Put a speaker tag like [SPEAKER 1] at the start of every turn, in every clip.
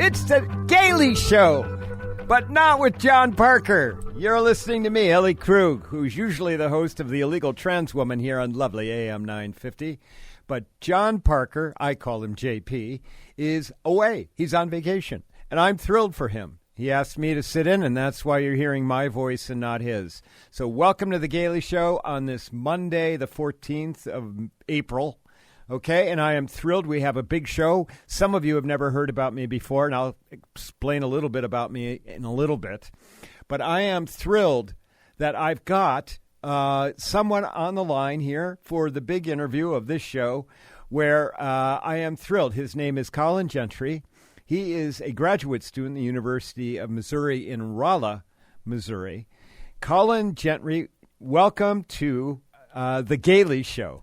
[SPEAKER 1] It's the Gaily Show, but not with John Parker. You're listening to me, Ellie Krug, who's usually the host of The Illegal Trans Woman here on lovely AM 950. But John Parker, I call him JP, is away. He's on vacation, and I'm thrilled for him. He asked me to sit in, and that's why you're hearing my voice and not his. So welcome to the Gaily Show on this Monday, the 14th of April. Okay, and I am thrilled. We have a big show. Some of you have never heard about me before, and I'll explain a little bit about me in a little bit. But I am thrilled that I've got someone on the line here for the big interview of this show where I am thrilled. His name is Colin Gentry. He is a graduate student at the University of Missouri in Rolla, Missouri. Colin Gentry, welcome to the Gaily Show.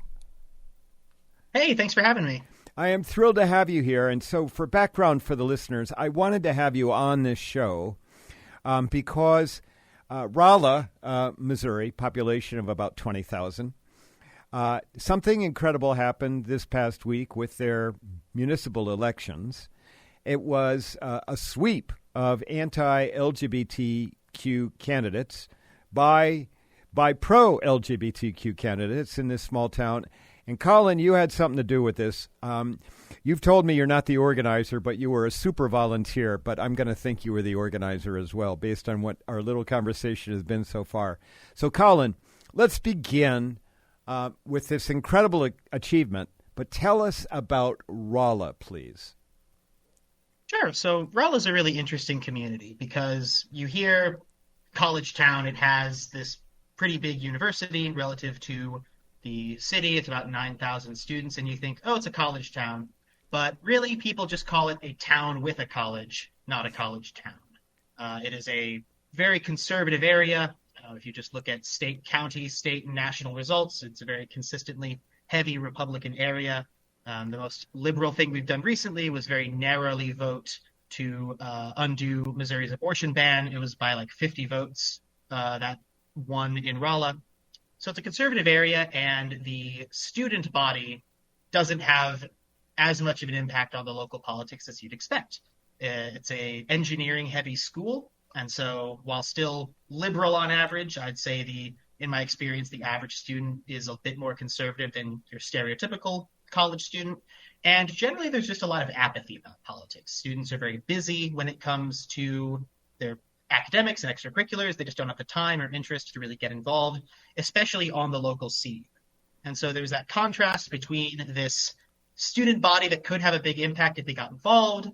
[SPEAKER 2] Hey, thanks for having me.
[SPEAKER 1] I am thrilled to have you here. And so for background for the listeners, I wanted to have you on this show because Rolla, Missouri, population of about 20,000. Something incredible happened this past week with their municipal elections. It was a sweep of anti-LGBTQ candidates by pro-LGBTQ candidates in this small town. And Colin, you had something to do with this. You've told me you're not the organizer, but you were a super volunteer. But I'm going to think you were the organizer as well, based on what our little conversation has been so far. So, Colin, let's begin with this incredible achievement. But tell us about Rolla, please.
[SPEAKER 2] Sure. So Rolla is a really interesting community because you hear college town. It has this pretty big university relative to the city. It's about 9,000 students, and you think, oh, it's a college town. But really, people just call it a town with a college, not a college town. It is a very conservative area. If you just look at state, county, state, and national results, it's a very consistently heavy Republican area. The most liberal thing we've done recently was very narrowly vote to undo Missouri's abortion ban. It was by like 50 votes that won in Rolla. So it's a conservative area, and the student body doesn't have as much of an impact on the local politics as you'd expect. It's a engineering-heavy school, and so while still liberal on average, I'd say in my experience, the average student is a bit more conservative than your stereotypical college student. And generally, there's just a lot of apathy about politics. Students are very busy when it comes to their academics and extracurriculars. They just don't have the time or interest to really get involved, especially on the local scene. And so there's that contrast between this student body that could have a big impact if they got involved,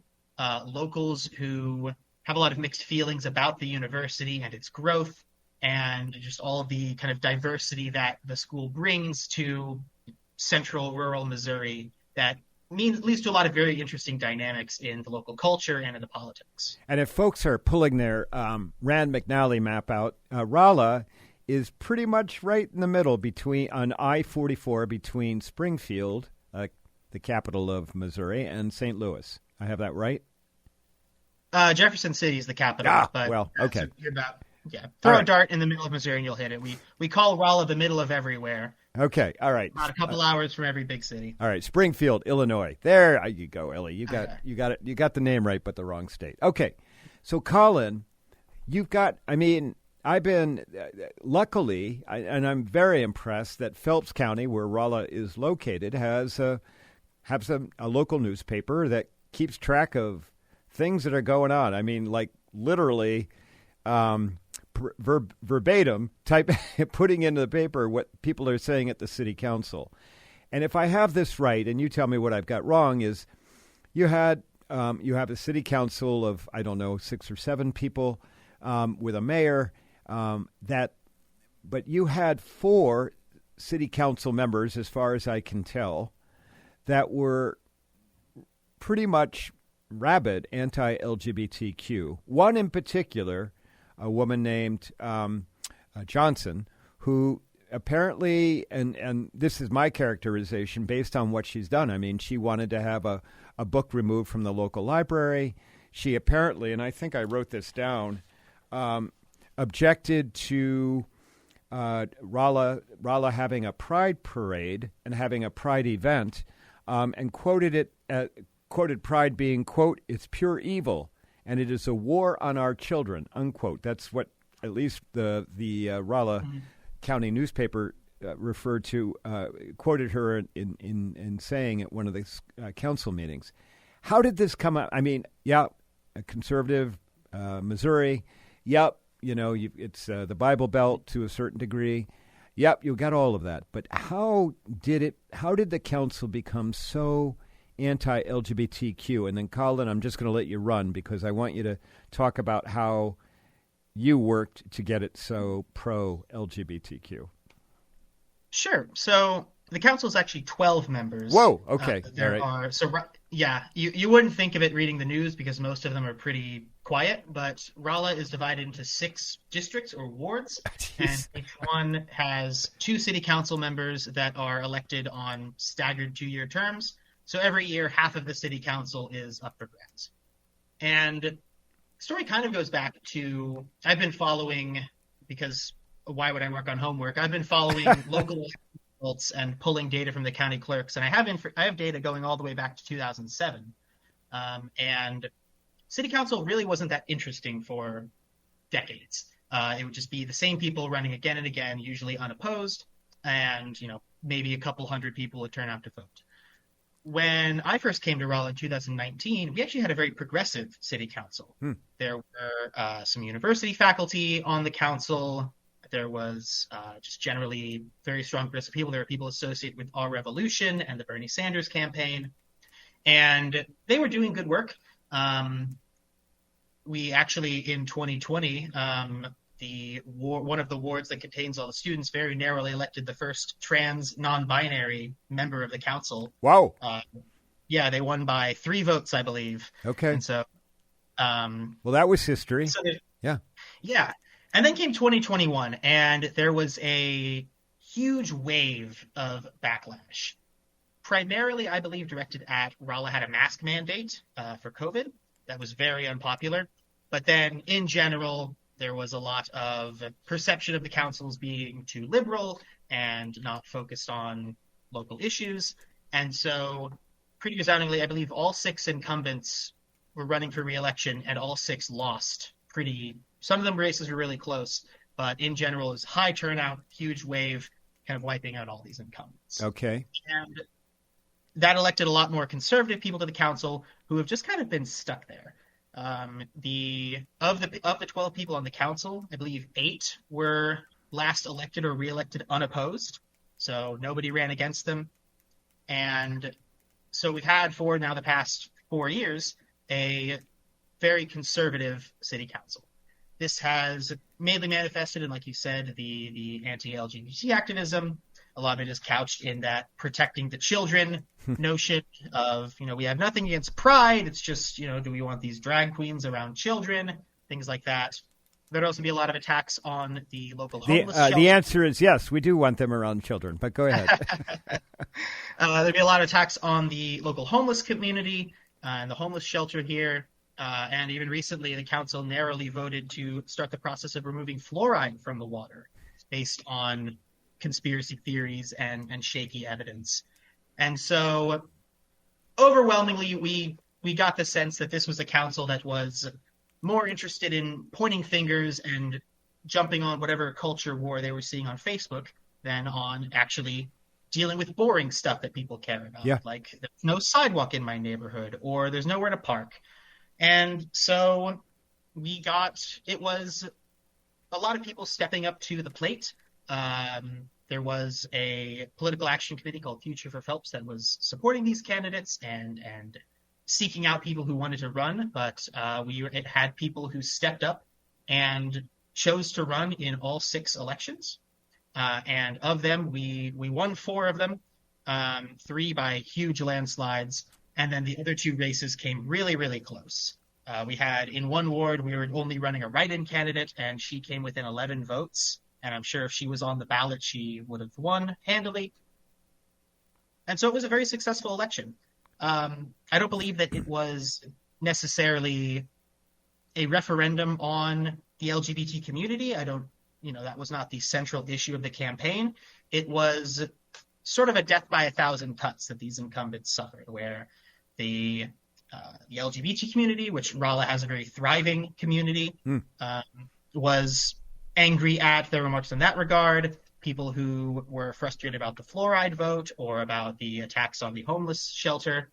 [SPEAKER 2] locals who have a lot of mixed feelings about the university and its growth, and just all of the kind of diversity that the school brings to central rural Missouri that leads to a lot of very interesting dynamics in the local culture and in the politics.
[SPEAKER 1] And if folks are pulling their Rand McNally map out, Rolla is pretty much right in the middle on I-44 between Springfield, the capital of Missouri, and St. Louis. I have that right?
[SPEAKER 2] Jefferson City is the capital. But
[SPEAKER 1] well, okay.
[SPEAKER 2] Throw a dart in the middle of Missouri and you'll hit it. We call Rolla the middle of everywhere.
[SPEAKER 1] Okay, all right.
[SPEAKER 2] About a couple hours from every big city.
[SPEAKER 1] All right, Springfield, Illinois. There you go, Ellie. You got it. You got the name right, but the wrong state. Okay, so Colin, I've been luckily, and I'm very impressed that Phelps County, where Rolla is located, has a local newspaper that keeps track of things that are going on. I mean, like literally. Verbatim type putting into the paper what people are saying at the city council. And if I have this right, and you tell me what I've got wrong, is you have a city council of, I don't know, 6 or 7 people with a mayor but you had 4 city council members, as far as I can tell, that were pretty much rabid anti-LGBTQ. One in particular, a woman named Johnson, who apparently, and this is my characterization based on what she's done. I mean, she wanted to have a book removed from the local library. She apparently, and I think I wrote this down, objected to Rolla having a pride parade and having a pride event, and quoted quoted Pride being, quote, "It's pure evil, and it is a war on our children," unquote. That's what at least the Rolla County newspaper referred to, quoted her in saying at one of the council meetings. How did this come up? I mean, yeah, a conservative, Missouri, yep, it's the Bible Belt to a certain degree. Yep, you got all of that. But how did the council become so anti-LGBTQ? And then, Colin, I'm just going to let you run because I want you to talk about how you worked to get it so pro-LGBTQ.
[SPEAKER 2] Sure. So the council is actually 12 members.
[SPEAKER 1] Whoa, okay.
[SPEAKER 2] You wouldn't think of it reading the news because most of them are pretty quiet, but Rolla is divided into 6 districts or wards, and each one has 2 city council members that are elected on staggered 2-year terms. So every year, half of the city council is up for grabs. And the story kind of goes back to, I've been following, because why would I work on homework? I've been following local results and pulling data from the county clerks, and I have data going all the way back to 2007. And city council really wasn't that interesting for decades. It would just be the same people running again and again, usually unopposed, and maybe a couple hundred people would turn out to vote. When I first came to Rolla in 2019, we actually had a very progressive city council. There were some university faculty on the council. There was just generally very strong progressive people. There were people associated with Our Revolution and the Bernie Sanders campaign. And they were doing good work. We actually, in 2020, one of the wards that contains all the students very narrowly elected the first trans non-binary member of the council.
[SPEAKER 1] Wow.
[SPEAKER 2] They won by 3 votes, I believe.
[SPEAKER 1] Okay.
[SPEAKER 2] And so,
[SPEAKER 1] well, that was history. Yeah.
[SPEAKER 2] Yeah. And then came 2021, and there was a huge wave of backlash. Primarily, I believe, directed at Rolla had a mask mandate for COVID. That was very unpopular. But then, in general, there was a lot of perception of the councils being too liberal and not focused on local issues. And so, pretty resoundingly, I believe all 6 incumbents were running for re-election, and all 6 lost some of them races were really close, but in general, it was high turnout, huge wave, kind of wiping out all these incumbents.
[SPEAKER 1] Okay.
[SPEAKER 2] And that elected a lot more conservative people to the council who have just kind of been stuck there. Of the 12 people on the council, I believe 8 were last elected or re-elected unopposed, so nobody ran against them. And so we've had for now the past 4 years a very conservative city council. This has mainly manifested in, like you said, the anti-LGBT activism. A lot of it is couched in that protecting the children notion of, we have nothing against pride. It's just, do we want these drag queens around children? Things like that. There'd also be a lot of attacks on the local homeless shelter.
[SPEAKER 1] The answer is yes, we do want them around children, but go ahead.
[SPEAKER 2] There'd be a lot of attacks on the local homeless community and the homeless shelter here. And even recently, the council narrowly voted to start the process of removing fluoride from the water based on conspiracy theories and shaky evidence. And so overwhelmingly, we got the sense that this was a council that was more interested in pointing fingers and jumping on whatever culture war they were seeing on Facebook than on actually dealing with boring stuff that people care about.
[SPEAKER 1] Yeah.
[SPEAKER 2] Like there's no sidewalk in my neighborhood, or there's nowhere to park. And so it was a lot of people stepping up to the plate. There was a political action committee called Future for Phelps that was supporting these candidates and seeking out people who wanted to run. But it had people who stepped up and chose to run in all 6 elections. And of them, we won 4 of them, 3 by huge landslides. And then the other 2 races came really, really close. We had in one ward, we were only running a write-in candidate, and she came within 11 votes. And I'm sure if she was on the ballot, she would have won handily. And so it was a very successful election. I don't believe that it was necessarily a referendum on the LGBT community. That was not the central issue of the campaign. It was sort of a death by 1,000 cuts that these incumbents suffered, where the the LGBT community, which Rolla has a very thriving community, was angry at their remarks in that regard. People who were frustrated about the fluoride vote or about the attacks on the homeless shelter,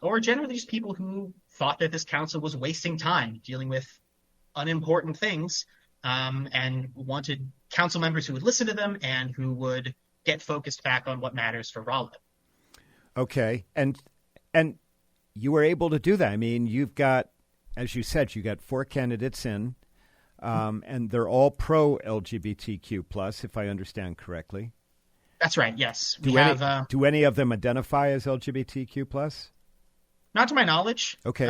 [SPEAKER 2] or generally just people who thought that this council was wasting time dealing with unimportant things, and wanted council members who would listen to them and who would get focused back on what matters for Rolla.
[SPEAKER 1] Okay. And you were able to do that. I mean, you've got, as you said, you got 4 candidates in, and they're all pro-LGBTQ plus, if I understand correctly.
[SPEAKER 2] That's right. Yes.
[SPEAKER 1] Do any of them identify as LGBTQ plus?
[SPEAKER 2] Not to my knowledge.
[SPEAKER 1] Okay.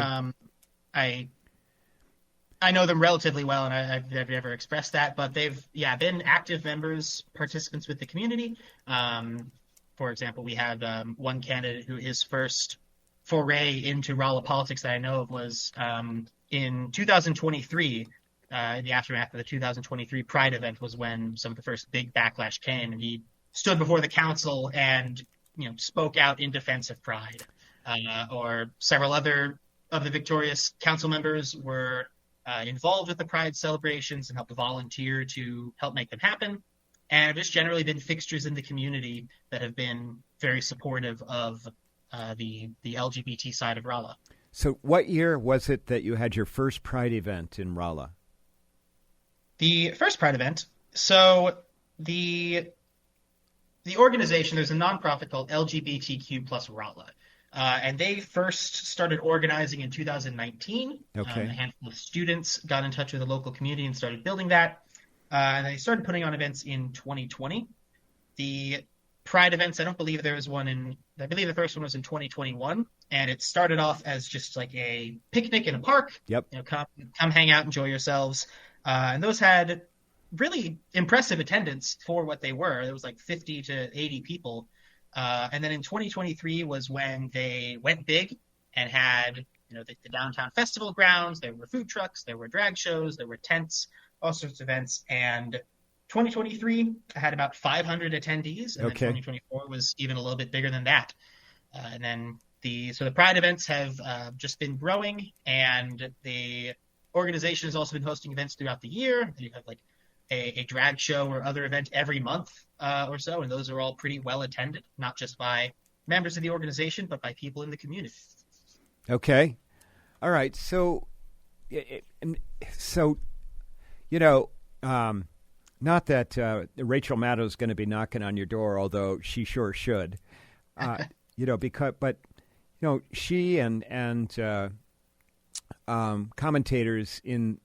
[SPEAKER 2] I know them relatively well, and I've never expressed that, but they've been active members, participants with the community. For example, we had one candidate who his first foray into Rolla politics that I know of was in 2023. In the aftermath of the 2023 Pride event was when some of the first big backlash came, and he stood before the council and spoke out in defense of Pride. Or several other of the victorious council members were involved with the Pride celebrations and helped volunteer to help make them happen. And have just generally been fixtures in the community that have been very supportive of the LGBT side of Rolla.
[SPEAKER 1] So what year was it that you had your first Pride event in Rolla?
[SPEAKER 2] The first Pride event, so the organization, there's a nonprofit called LGBTQ plus Rolla. And they first started organizing in 2019.
[SPEAKER 1] Okay.
[SPEAKER 2] A handful of students got in touch with the local community and started building that. And they started putting on events in 2020. The Pride events, I don't believe there was one I believe the first one was in 2021. And it started off as just like a picnic in a park.
[SPEAKER 1] Yep.
[SPEAKER 2] Come hang out, enjoy yourselves. And those had really impressive attendance for what they were. There was like 50 to 80 people. And then in 2023 was when they went big and had, the downtown festival grounds. There were food trucks, there were drag shows, there were tents, all sorts of events. And 2023 had about 500 attendees, and then 2024 was even a little bit bigger than that. And then the Pride events have just been growing, and the organization has also been hosting events throughout the year. You have like a drag show or other event every month or so, and those are all pretty well attended, not just by members of the organization, but by people in the community.
[SPEAKER 1] Okay. All right. So not that Rachel Maddow is going to be knocking on your door, although she sure should, she and commentators in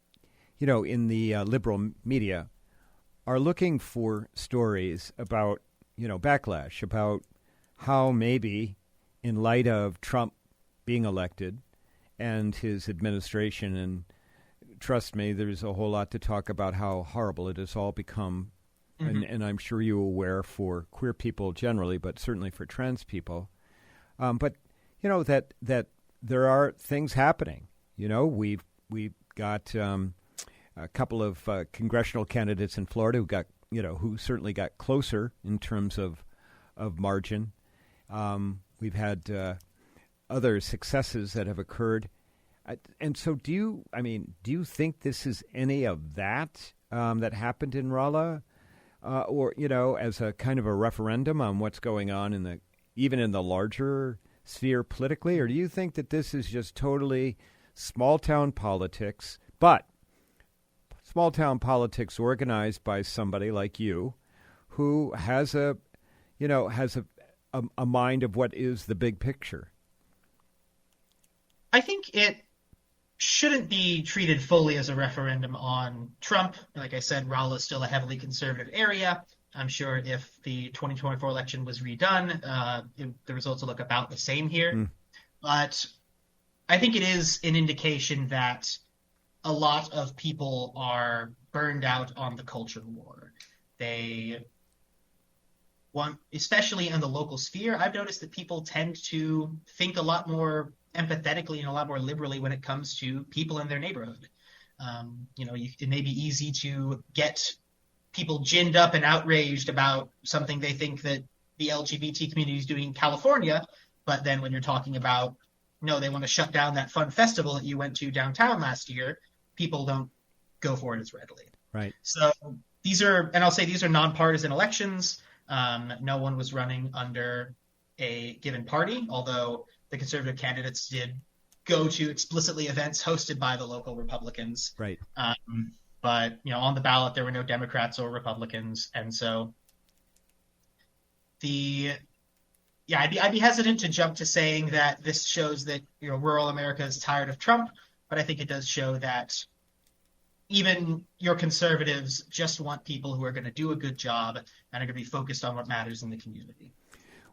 [SPEAKER 1] the liberal media are looking for stories about, backlash, about how maybe in light of Trump being elected and his administration, and trust me, there's a whole lot to talk about how horrible it has all become, and I'm sure you're aware for queer people generally, but certainly for trans people. But that there are things happening. We've got a couple of congressional candidates in Florida who certainly got closer in terms of margin. We've had other successes that have occurred. And so do you think this is any of that that happened in Rolla, or, as a kind of a referendum on what's going on even in the larger sphere politically? Or do you think that this is just totally small town politics, but small town politics organized by somebody like you who has a mind of what is the big picture?
[SPEAKER 2] I think it shouldn't be treated fully as a referendum on Trump. Like I said, Rolla is still a heavily conservative area. I'm sure if the 2024 election was redone, the results will look about the same here. But I think it is an indication that a lot of people are burned out on the culture war. They want, especially in the local sphere, I've noticed that people tend to think a lot more empathetically and a lot more liberally when it comes to people in their neighborhood. It may be easy to get people ginned up and outraged about something they think that the LGBT community is doing in California, but then when you're talking about, no, they want to shut down that fun festival that you went to downtown last year, people don't go for it as readily.
[SPEAKER 1] Right.
[SPEAKER 2] So these are nonpartisan elections. No one was running under a given party, although the conservative candidates did go to explicitly events hosted by the local Republicans.
[SPEAKER 1] Right.
[SPEAKER 2] But on the ballot there were no Democrats or Republicans, and so I'd be hesitant to jump to saying that this shows that rural America is tired of Trump, but I think it does show that even your conservatives just want people who are going to do a good job and are going to be focused on what matters in the community.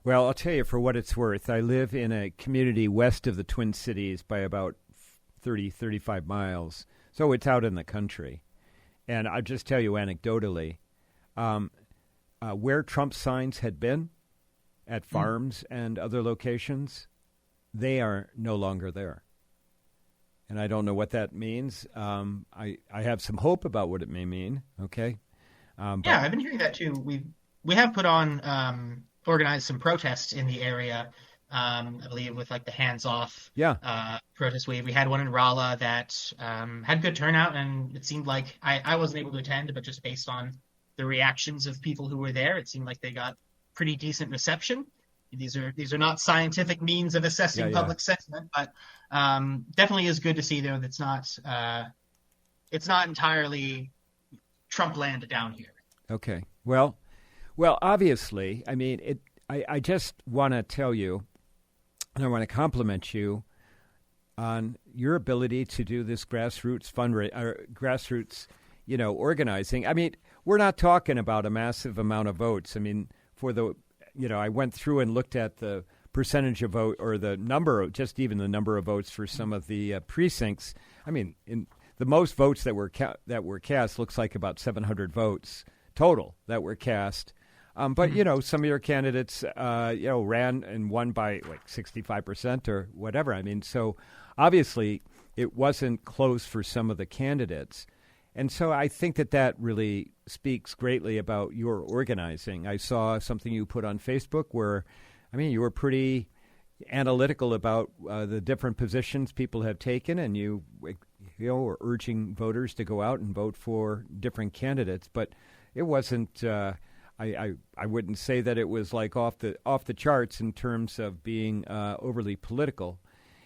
[SPEAKER 1] Well, I'll tell you, for what it's worth, I live in a community west of the Twin Cities by about 35 miles, so it's out in the country. And I'll just tell you anecdotally, where Trump signs had been at farms and other locations, they are no longer there. And I don't know what that means. I have some hope about what it may mean, okay?
[SPEAKER 2] I've been hearing that too. We have put on... organized some protests in the area, I believe, with like the hands-off protest wave. We had one in Rolla that had good turnout, and it seemed like I wasn't able to attend, but just based on the reactions of people who were there, it seemed like they got pretty decent reception. These are not scientific means of assessing public sentiment, but definitely is good to see though that it's not entirely Trump land down here.
[SPEAKER 1] Okay, well, obviously, I mean, I just want to tell you, and I want to compliment you on your ability to do this grassroots organizing. I mean, we're not talking about a massive amount of votes. I mean, I went through and looked at the percentage of vote or the number of votes for some of the precincts. I mean, in the most votes that were cast looks like about 700 votes total that were cast. But, some of your candidates, ran and won by like 65% or whatever. I mean, so obviously it wasn't close for some of the candidates. And so I think that really speaks greatly about your organizing. I saw something you put on Facebook where, I mean, you were pretty analytical about the different positions people have taken, and you were urging voters to go out and vote for different candidates. But it wasn't... I wouldn't say that it was like off the charts in terms of being overly political,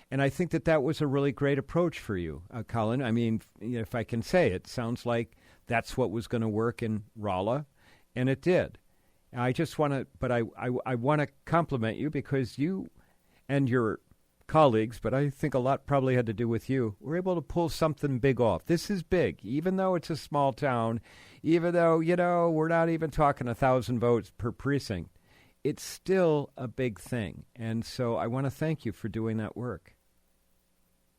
[SPEAKER 1] and I think that was a really great approach for you, Colin. I mean, if I can say it, sounds like that's what was going to work in Rolla, and it did. I just want to, but I want to compliment you because you and your colleagues, but I think a lot probably had to do with you, were able to pull something big off. This is big, even though it's a small town, even though, we're not even talking 1,000 votes per precinct. It's still a big thing. And so I want to thank you for doing that work.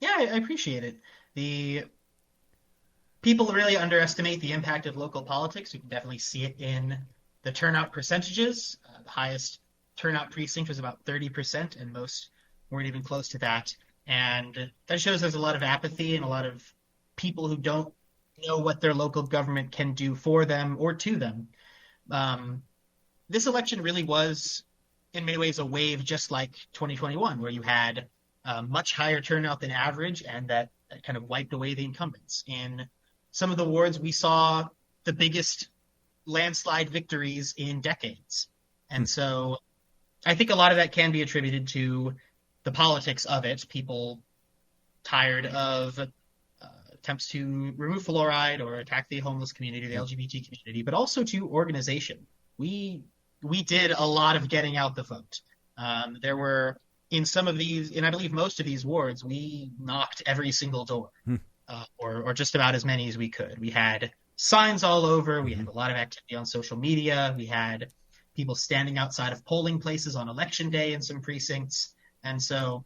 [SPEAKER 2] Yeah, I appreciate it. The people really underestimate the impact of local politics. You can definitely see it in the turnout percentages. The highest turnout precinct was about 30%, and most weren't even close to that. And that shows there's a lot of apathy and a lot of people who don't know what their local government can do for them or to them. This election really was, in many ways, a wave just like 2021, where you had much higher turnout than average, and that kind of wiped away the incumbents. In some of the wards, we saw the biggest landslide victories in decades. And so I think a lot of that can be attributed to the politics of it, people tired of attempts to remove fluoride or attack the homeless community, the LGBT community, but also to organization. We did a lot of getting out the vote. There were, in some of these, and I believe most of these wards, we knocked every single door, or just about as many as we could. We had signs all over. We had a lot of activity on social media. We had people standing outside of polling places on election day in some precincts. And so,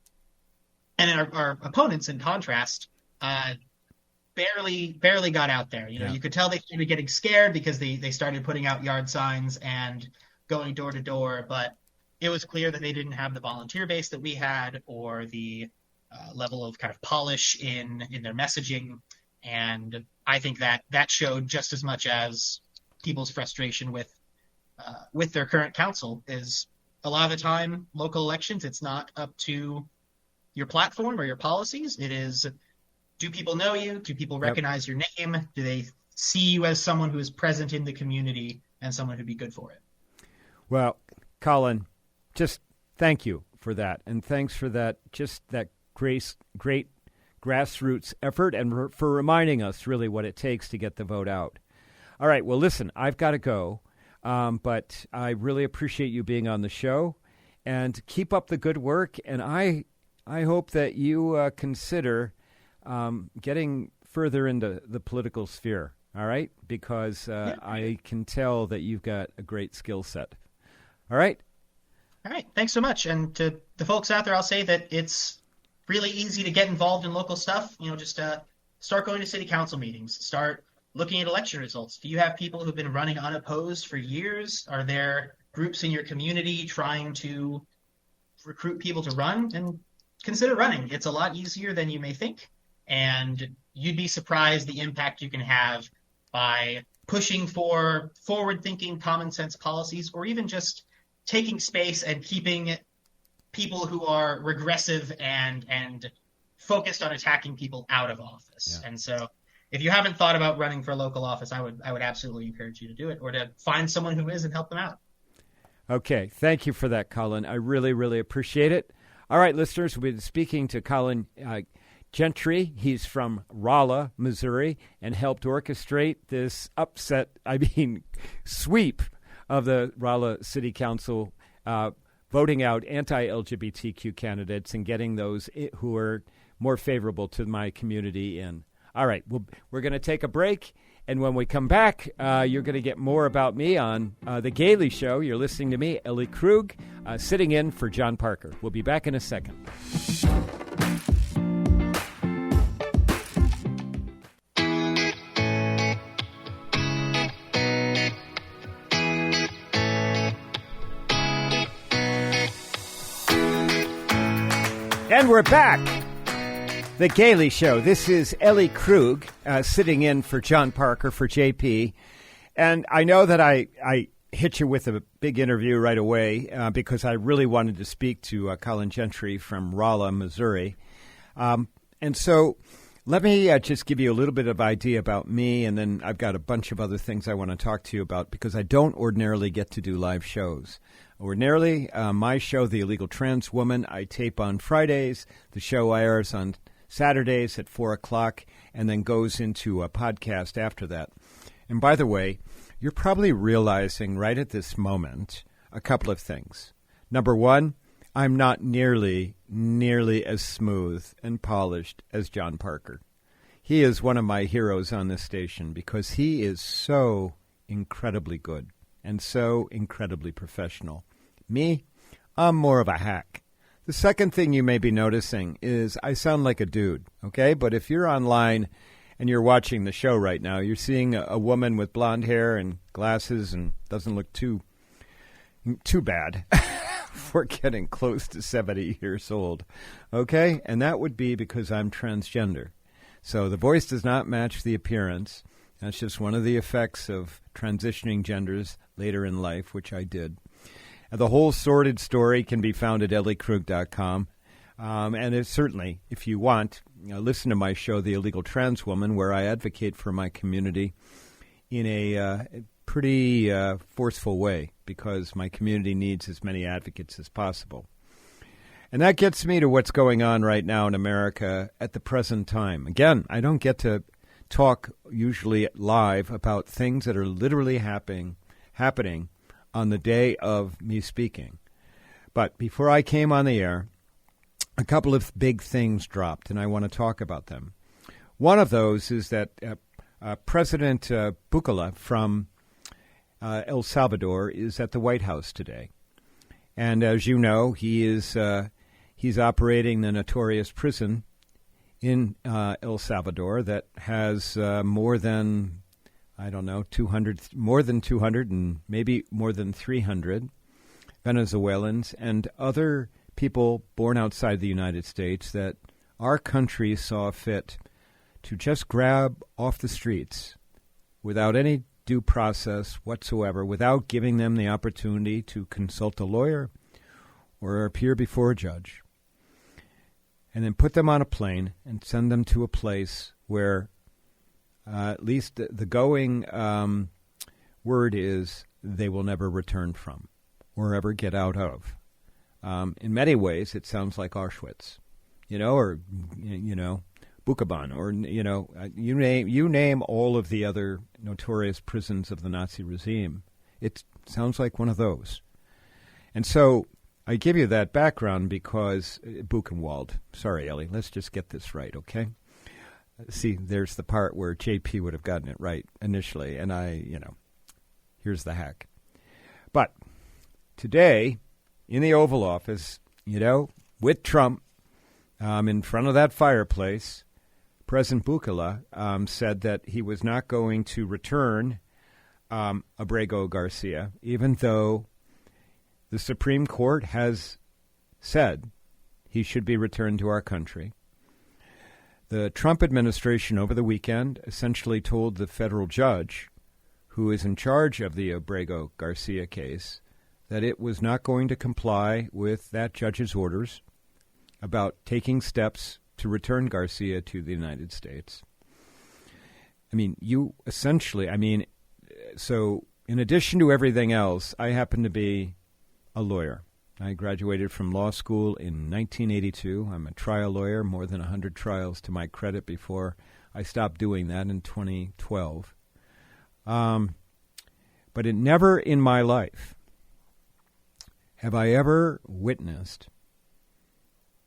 [SPEAKER 2] and our opponents, in contrast, barely got out there. You could tell they started getting scared because they started putting out yard signs and going door to door, but it was clear that they didn't have the volunteer base that we had, or the level of kind of polish in their messaging. And I think that showed just as much as people's frustration with their current council. Is a lot of the time, local elections, it's not up to your platform or your policies. It is, do people know you? Do people recognize your name? Do they see you as someone who is present in the community and someone who'd be good for it?
[SPEAKER 1] Well, Colin, just thank you for that. And thanks for that, just that great grassroots effort and for reminding us really what it takes to get the vote out. All right. Well, listen, I've got to go, but I really appreciate you being on the show and keep up the good work. And I hope that you consider getting further into the political sphere. All right. Because I can tell that you've got a great skill set. All right.
[SPEAKER 2] All right. Thanks so much. And to the folks out there, I'll say that it's really easy to get involved in local stuff. Just start going to city council meetings, start looking at election results. Do you have people who've been running unopposed for years? Are there groups in your community trying to recruit people to run? And consider running. It's a lot easier than you may think. And you'd be surprised the impact you can have by pushing for forward-thinking, common-sense policies, or even just taking space and keeping people who are regressive and focused on attacking people out of office. Yeah. And so if you haven't thought about running for local office, I would absolutely encourage you to do it, or to find someone who is and help them out.
[SPEAKER 1] Okay. Thank you for that, Colin. I really, really appreciate it. All right, listeners, we've been speaking to Colin Gentry. He's from Rolla, Missouri, and helped orchestrate this sweep of the Rolla City Council voting out anti-LGBTQ candidates and getting those who are more favorable to my community in. All right, we're going to take a break, and when we come back, you're going to get more about me on The Gaily Show. You're listening to me, Ellie Krug, sitting in for John Parker. We'll be back in a second. And we're back. The Gaily Show. This is Ellie Krug sitting in for John Parker for JP. And I know that I hit you with a big interview right away because I really wanted to speak to Colin Gentry from Rolla, Missouri. And so let me just give you a little bit of idea about me, and then I've got a bunch of other things I want to talk to you about because I don't ordinarily get to do live shows. Ordinarily, my show, The Illegal Trans Woman, I tape on Fridays. The show airs on Saturdays at 4 o'clock and then goes into a podcast after that. And by the way, you're probably realizing right at this moment a couple of things. Number one, I'm not nearly as smooth and polished as John Parker. He is one of my heroes on this station because he is so incredibly good and so incredibly professional. Me, I'm more of a hack. The second thing you may be noticing is I sound like a dude, okay? But if you're online and you're watching the show right now, you're seeing a woman with blonde hair and glasses and doesn't look too bad for getting close to 70 years old, okay? And that would be because I'm transgender. So the voice does not match the appearance. That's just one of the effects of transitioning genders later in life, which I did. The whole sordid story can be found at elliekrug.com. And it's certainly, if you want, listen to my show, The Illegal Trans Woman, where I advocate for my community in a pretty forceful way because my community needs as many advocates as possible. And that gets me to what's going on right now in America at the present time. Again, I don't get to talk usually live about things that are literally happening on the day of me speaking. But before I came on the air, a couple of big things dropped, and I want to talk about them. One of those is that President Bukele from El Salvador is at the White House today. And as you know, he's operating the notorious prison in El Salvador that has more than 200 and maybe more than 300 Venezuelans and other people born outside the United States that our country saw fit to just grab off the streets without any due process whatsoever, without giving them the opportunity to consult a lawyer or appear before a judge. and then put them on a plane and send them to a place where at least the going word is they will never return from or ever get out of. In many ways, it sounds like Auschwitz, or, Bukoban, or, you name all of the other notorious prisons of the Nazi regime. It sounds like one of those. And so I give you that background because Buchenwald. Sorry, Ellie, let's just get this right, okay? See, there's the part where JP would have gotten it right initially, and here's the hack. But today, in the Oval Office, with Trump in front of that fireplace, President Bukele said that he was not going to return Abrego Garcia, even though the Supreme Court has said he should be returned to our country. The Trump administration over the weekend essentially told the federal judge who is in charge of the Abrego Garcia case that it was not going to comply with that judge's orders about taking steps to return Garcia to the United States. So in addition to everything else, I happen to be a lawyer. I graduated from law school in 1982. I'm a trial lawyer, more than 100 trials to my credit before I stopped doing that in 2012. But it never in my life have I ever witnessed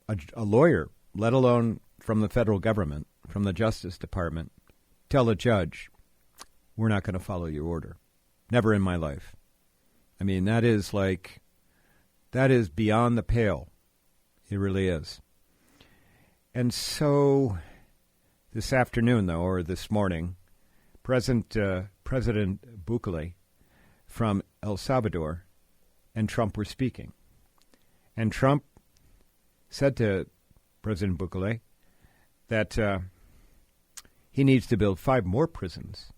[SPEAKER 1] a lawyer, let alone from the federal government, from the Justice Department, tell a judge, we're not going to follow your order. Never in my life. That is beyond the pale. It really is. And so this afternoon, though, or this morning, President Bukele from El Salvador and Trump were speaking. And Trump said to President Bukele that he needs to build 5 more prisons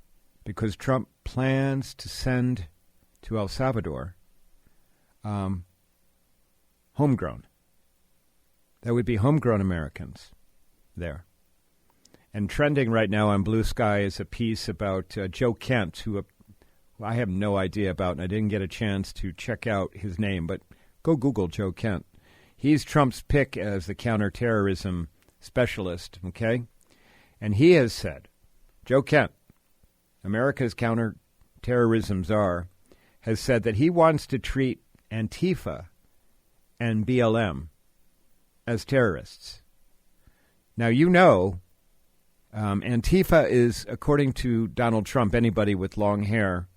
[SPEAKER 1] because Trump plans to send to El Salvador homegrown. That would be homegrown Americans there. And trending right now on Blue Sky is a piece about Joe Kent, who I have no idea about, and I didn't get a chance to check out his name, but go Google Joe Kent. He's Trump's pick as the counterterrorism specialist, okay? And he has said, Joe Kent, America's counterterrorism czar, has said that he wants to treat Antifa and BLM as terrorists. Now, Antifa is, according to Donald Trump, anybody with long hair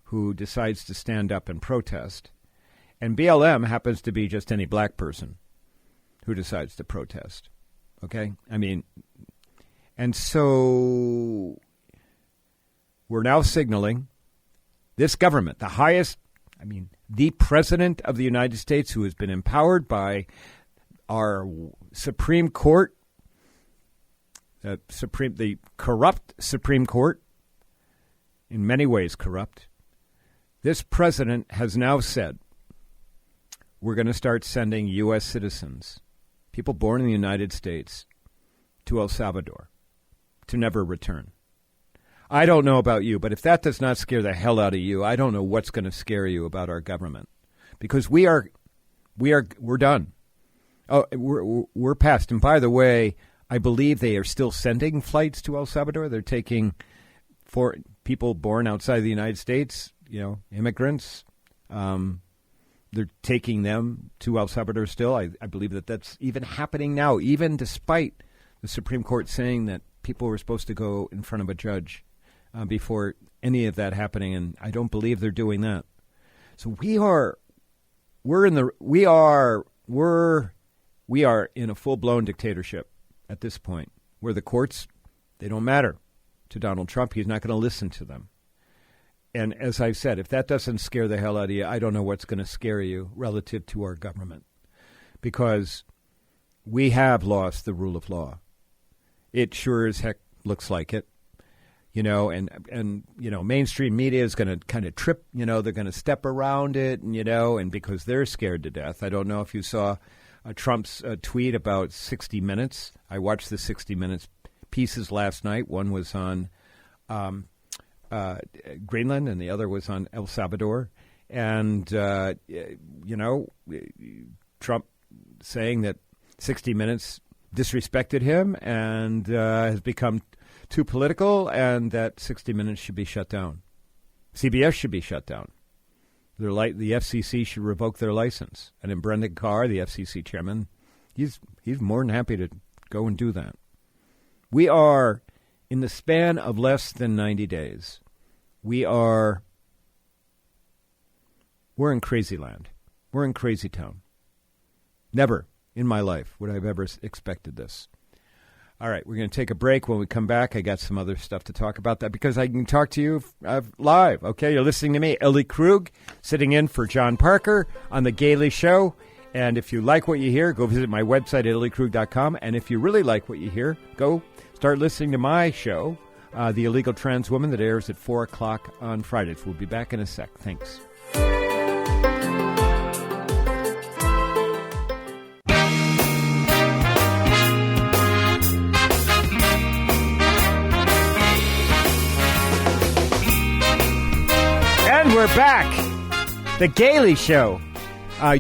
[SPEAKER 1] who decides to stand up and protest. And BLM happens to be just any black person who decides to protest. Okay? And so we're now signaling this government, the President of the United States, who has been empowered by our Supreme Court, the corrupt Supreme Court, in many ways corrupt. This president has now said, we're going to start sending U.S. citizens, people born in the United States, to El Salvador to never return. I don't know about you, but if that does not scare the hell out of you, I don't know what's going to scare you about our government, because we're done. Oh, we're past. And by the way, I believe they are still sending flights to El Salvador. They're taking for people born outside the United States, immigrants. They're taking them to El Salvador still. I believe that that's even happening now, even despite the Supreme Court saying that people were supposed to go in front of a judge before any of that happening, and I don't believe they're doing that. So we are in a full-blown dictatorship at this point, where the courts, they don't matter to Donald Trump. He's not going to listen to them. And as I've said, if that doesn't scare the hell out of you, I don't know what's going to scare you relative to our government, because we have lost the rule of law. It sure as heck looks like it. And mainstream media is going to kind of trip, they're going to step around it, and because they're scared to death. I don't know if you saw Trump's tweet about 60 Minutes. I watched the 60 Minutes pieces last night. One was on Greenland, and the other was on El Salvador. And, Trump saying that 60 Minutes disrespected him and has become too political, and that 60 Minutes should be shut down. CBS should be shut down. The FCC should revoke their license. And in Brendan Carr, the FCC chairman, he's more than happy to go and do that. We are, in the span of less than 90 days, we're in crazy land. We're in crazy town. Never in my life would I have ever expected this. All right, we're going to take a break. When we come back, I got some other stuff to talk about that because I can talk to you live. Okay, you're listening to me, Ellie Krug, sitting in for John Parker on The Gaily Show. And if you like what you hear, go visit my website at elliekrug.com. And if you really like what you hear, go start listening to my show, The Illegal Trans Woman, that airs at 4 o'clock on Fridays. We'll be back in a sec. Thanks. We're back. The Gaily Show.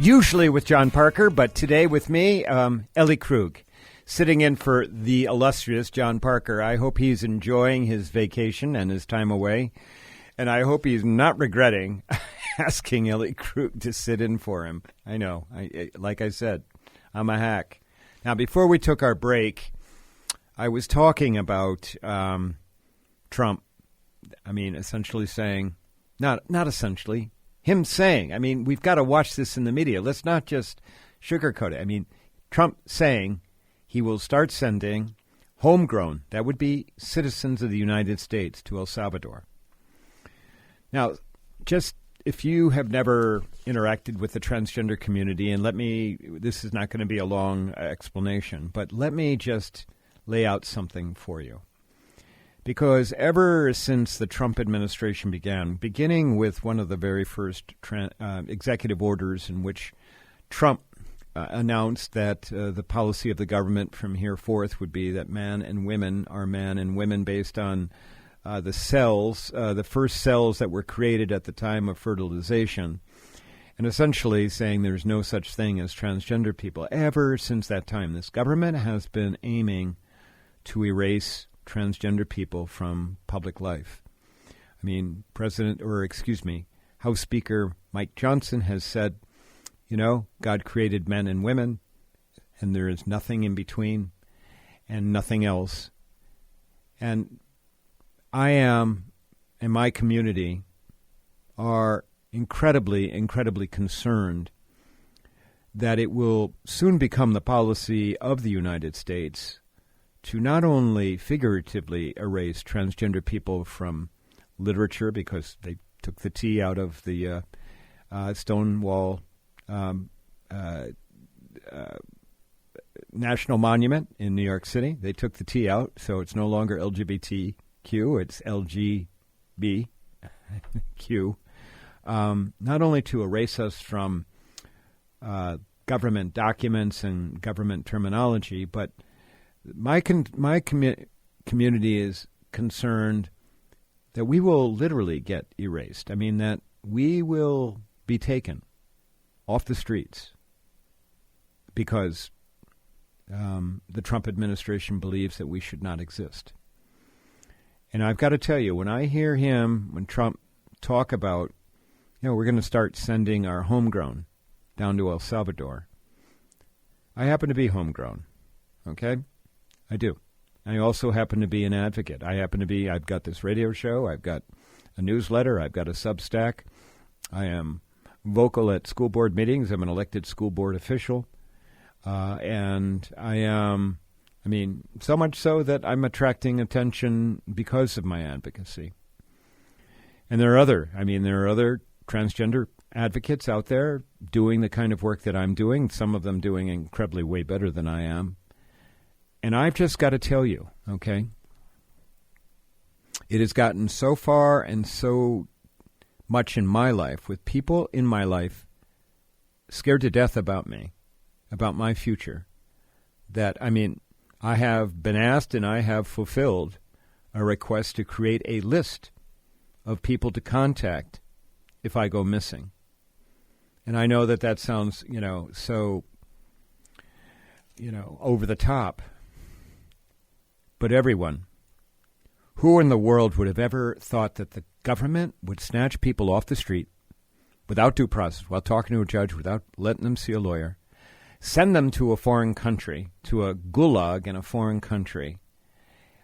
[SPEAKER 1] Usually with John Parker, but today with me, Ellie Krug, sitting in for the illustrious John Parker. I hope he's enjoying his vacation and his time away, and I hope he's not regretting asking Ellie Krug to sit in for him. I know. Like I said, I'm a hack. Now, before we took our break, I was talking about Trump. I mean, essentially saying... Not essentially. Him saying, I mean, we've got to watch this in the media. Let's not just sugarcoat it. I mean, Trump saying he will start sending homegrown, that would be citizens of the United States, to El Salvador. Now, just if you have never interacted with the transgender community, and this is not going to be a long explanation, but let me just lay out something for you. Because ever since the Trump administration began, beginning with one of the very first executive orders in which Trump announced that the policy of the government from here forth would be that man and women are man and women based on the cells, the first cells that were created at the time of fertilization, and essentially saying there's no such thing as transgender people. Ever since that time, this government has been aiming to erase transgender people from public life. I mean, House Speaker Mike Johnson has said, God created men and women, and there is nothing in between and nothing else. And I am, and my community, are incredibly, incredibly concerned that it will soon become the policy of the United States to not only figuratively erase transgender people from literature because they took the T out of the Stonewall National Monument in New York City. They took the T out, so it's no longer LGBTQ, it's LGBTQ. Not only to erase us from government documents and government terminology, but my community is concerned that we will literally get erased. I mean, that we will be taken off the streets because the Trump administration believes that we should not exist. And I've got to tell you, when Trump talk about, we're going to start sending our homegrown down to El Salvador, I happen to be homegrown, okay? I do. I also happen to be an advocate. I've got this radio show, I've got a newsletter, I've got a Substack. I am vocal at school board meetings. I'm an elected school board official. And I am, so much so that I'm attracting attention because of my advocacy. And there are other transgender advocates out there doing the kind of work that I'm doing, some of them doing incredibly way better than I am. And I've just got to tell you, okay, it has gotten so far and so much in my life, with people in my life scared to death about me, about my future that, I have been asked and I have fulfilled a request to create a list of people to contact if I go missing. And I know that sounds, so, over the top. But everyone, who in the world would have ever thought that the government would snatch people off the street without due process, without talking to a judge, without letting them see a lawyer, send them to a foreign country, to a gulag in a foreign country,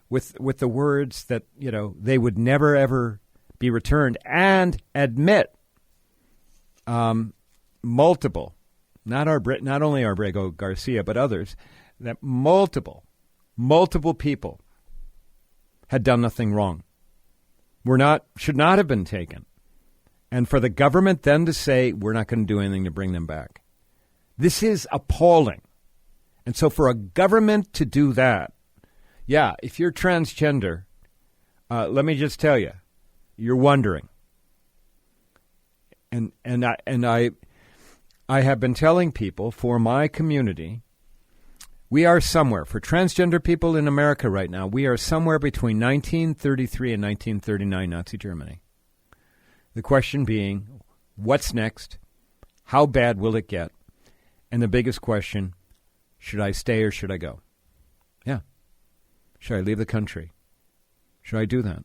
[SPEAKER 1] with the words that, they would never, ever be returned, and admit multiple, not only Abrego Garcia, but others, that multiple people had done nothing wrong, should not have been taken. And for the government then to say, we're not going to do anything to bring them back. This is appalling. And so for a government to do that, yeah, if you're transgender, let me just tell you, you're wondering. And I have been telling people, for my community, we are somewhere, for transgender people in America right now, we are somewhere between 1933 and 1939 Nazi Germany. The question being, what's next? How bad will it get? And the biggest question, should I stay or should I go? Yeah. Should I leave the country? Should I do that?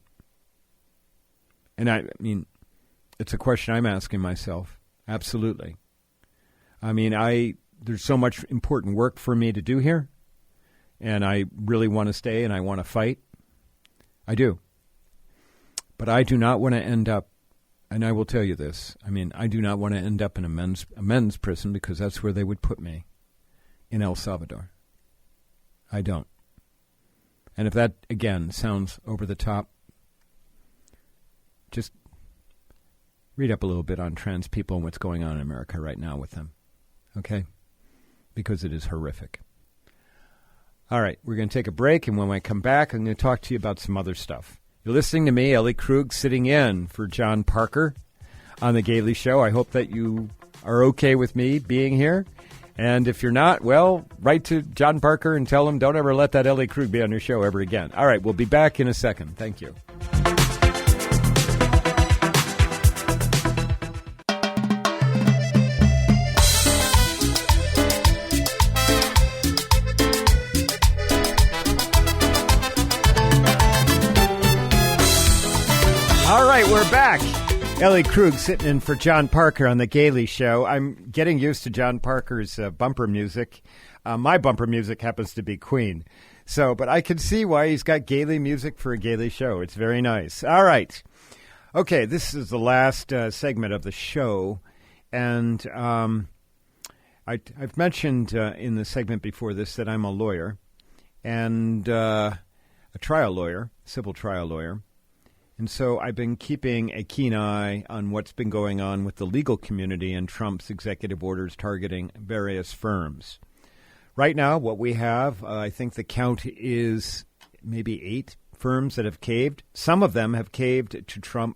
[SPEAKER 1] And it's a question I'm asking myself. Absolutely. There's so much important work for me to do here, and I really want to stay and I want to fight. I do. But I do not want to end up, and I will tell you this, I do not want to end up in a men's prison, because that's where they would put me, in El Salvador. I don't. And if that, again, sounds over the top, just read up a little bit on trans people and what's going on in America right now with them. Okay? Because it is horrific. All right, we're going to take a break, and when I come back, I'm going to talk to you about some other stuff. You're listening to me, Ellie Krug, sitting in for John Parker on The Gaily Show. I hope that you are okay with me being here. And if you're not, well, write to John Parker and tell him, don't ever let that Ellie Krug be on your show ever again. All right, we'll be back in a second. Thank you. All right, we're back. Ellie Krug sitting in for John Parker on The Gaily Show. I'm getting used to John Parker's bumper music. My bumper music happens to be Queen. But I can see why he's got Gaily music for a Gaily Show. It's very nice. All right. Okay, this is the last segment of the show. And I've mentioned in the segment before this that I'm a lawyer, and a trial lawyer, civil trial lawyer. And so I've been keeping a keen eye on what's been going on with the legal community and Trump's executive orders targeting various firms. Right now, what we have, I think the count is maybe 8 firms that have caved. Some of them have caved to Trump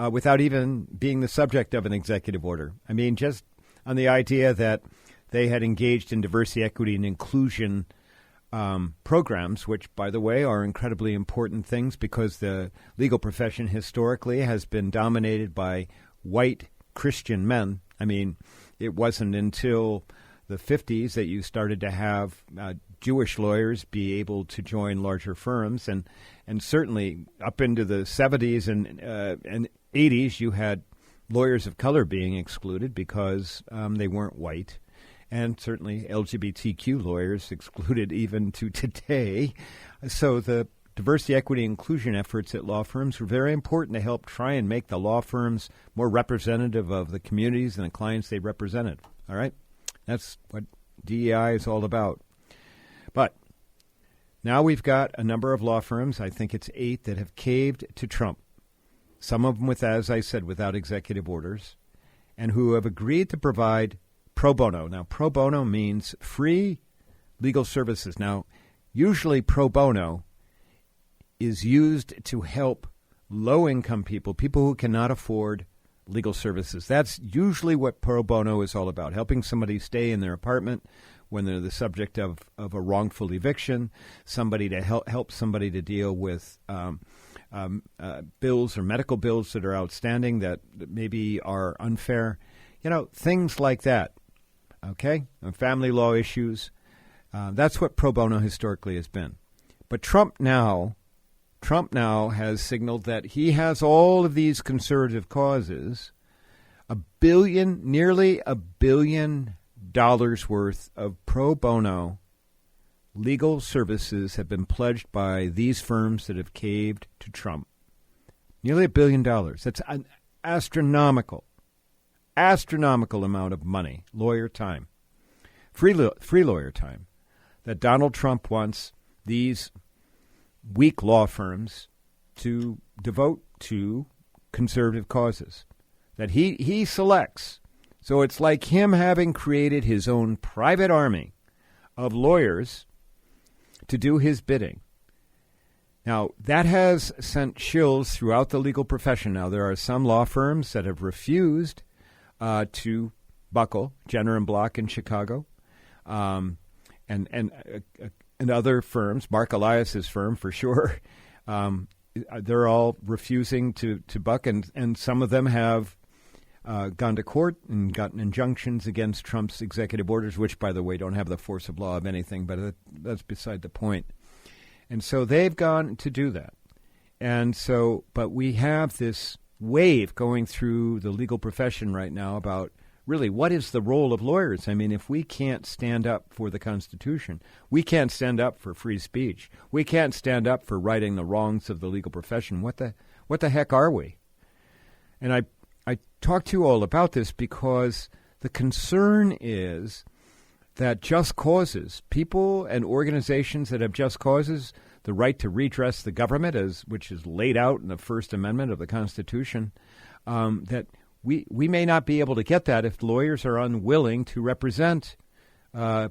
[SPEAKER 1] without even being the subject of an executive order. Just on the idea that they had engaged in diversity, equity, and inclusion programs, which, by the way, are incredibly important things because the legal profession historically has been dominated by white Christian men. It wasn't until the 50s that you started to have Jewish lawyers be able to join larger firms, and certainly up into the 70s and 80s, you had lawyers of color being excluded because they weren't white. And certainly LGBTQ lawyers excluded even to today. So the diversity, equity, inclusion efforts at law firms were very important to help try and make the law firms more representative of the communities and the clients they represented. All right? That's what DEI is all about. But now we've got a number of law firms, I think it's 8, that have caved to Trump. Some of them, as I said, without executive orders, and who have agreed to provide pro bono. Now, pro bono means free legal services. Now, usually pro bono is used to help low-income people, people who cannot afford legal services. That's usually what pro bono is all about, helping somebody stay in their apartment when they're the subject of a wrongful eviction, somebody to help somebody to deal with bills or medical bills that are outstanding that maybe are unfair, things like that, okay? Family law issues. That's what pro bono historically has been. But Trump now has signaled that he has all of these conservative causes, nearly $1 billion worth of pro bono legal services have been pledged by these firms that have caved to Trump. Nearly $1 billion. That's an astronomical amount of money, lawyer time, free lawyer time, that Donald Trump wants these weak law firms to devote to conservative causes that he selects. So it's like him having created his own private army of lawyers to do his bidding. Now, that has sent chills throughout the legal profession. Now, there are some law firms that have refused to buckle, Jenner and Block in Chicago, and other firms, Mark Elias's firm for sure. They're all refusing to buck, and some of them have gone to court and gotten injunctions against Trump's executive orders, which, by the way, don't have the force of law of anything, but that's beside the point. And so they've gone to do that. And so, but we have this wave going through the legal profession right now about really what is the role of lawyers. I mean, if we can't stand up for the Constitution, we can't stand up for free speech, we can't stand up for righting the wrongs of the legal profession, what the heck are we? And I talk to you all about this because the concern is that just causes, people and organizations that have just causes, the right to redress the government, which is laid out in the First Amendment of the Constitution, that we may not be able to get that if lawyers are unwilling to represent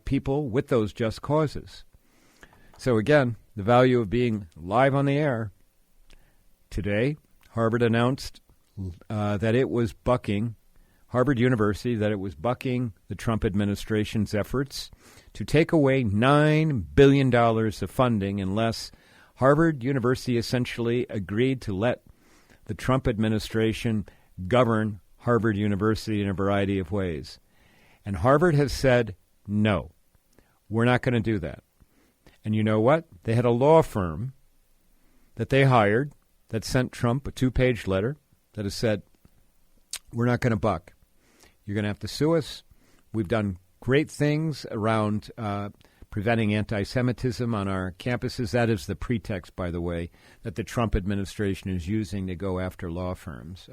[SPEAKER 1] people with those just causes. So again, the value of being live on the air. Today, Harvard announced that it was bucking, Harvard University, that it was bucking the Trump administration's efforts to take away $9 billion of funding unless Harvard University essentially agreed to let the Trump administration govern Harvard University in a variety of ways. And Harvard has said, no, we're not going to do that. And you know what? They had a law firm that they hired that sent Trump a 2-page letter that has said, we're not going to buck. You're going to have to sue us. We've done great things around preventing anti-Semitism on our campuses. That is the pretext, by the way, that the Trump administration is using to go after law firms,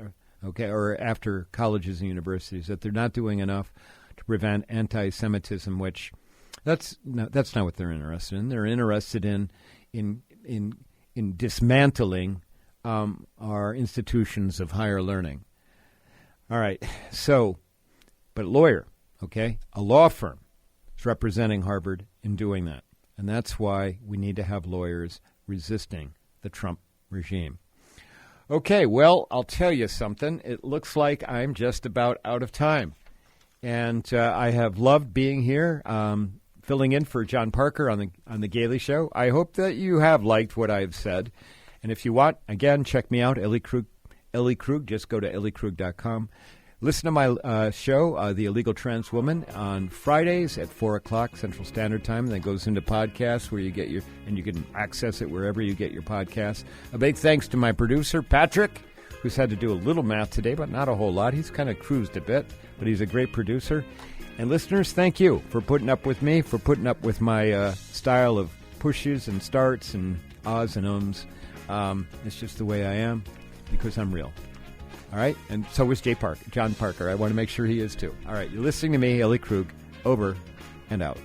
[SPEAKER 1] or after colleges and universities, that they're not doing enough to prevent anti-Semitism, which that's not what they're interested in. They're interested in dismantling our institutions of higher learning. All right, so, but lawyer, okay, a law firm is representing Harvard in doing that. And that's why we need to have lawyers resisting the Trump regime. Okay, well, I'll tell you something. It looks like I'm just about out of time. And I have loved being here, filling in for John Parker on the Gaily Show. I hope that you have liked what I've said. And if you want, again, check me out, Ellie Krug. Just go to elliekrug.com. Listen to my show, The Illegal Trans Woman, on Fridays at 4 o'clock Central Standard Time. That goes into podcasts where you get and you can access it wherever you get your podcasts. A big thanks to my producer, Patrick, who's had to do a little math today, but not a whole lot. He's kind of cruised a bit, but he's a great producer. And listeners, thank you for putting up with me, for putting up with my style of pushes and starts and ahs and ums. It's just the way I am because I'm real. All right? And so is John Parker. I want to make sure he is too. All right. You're listening to me, Ellie Krug. Over and out.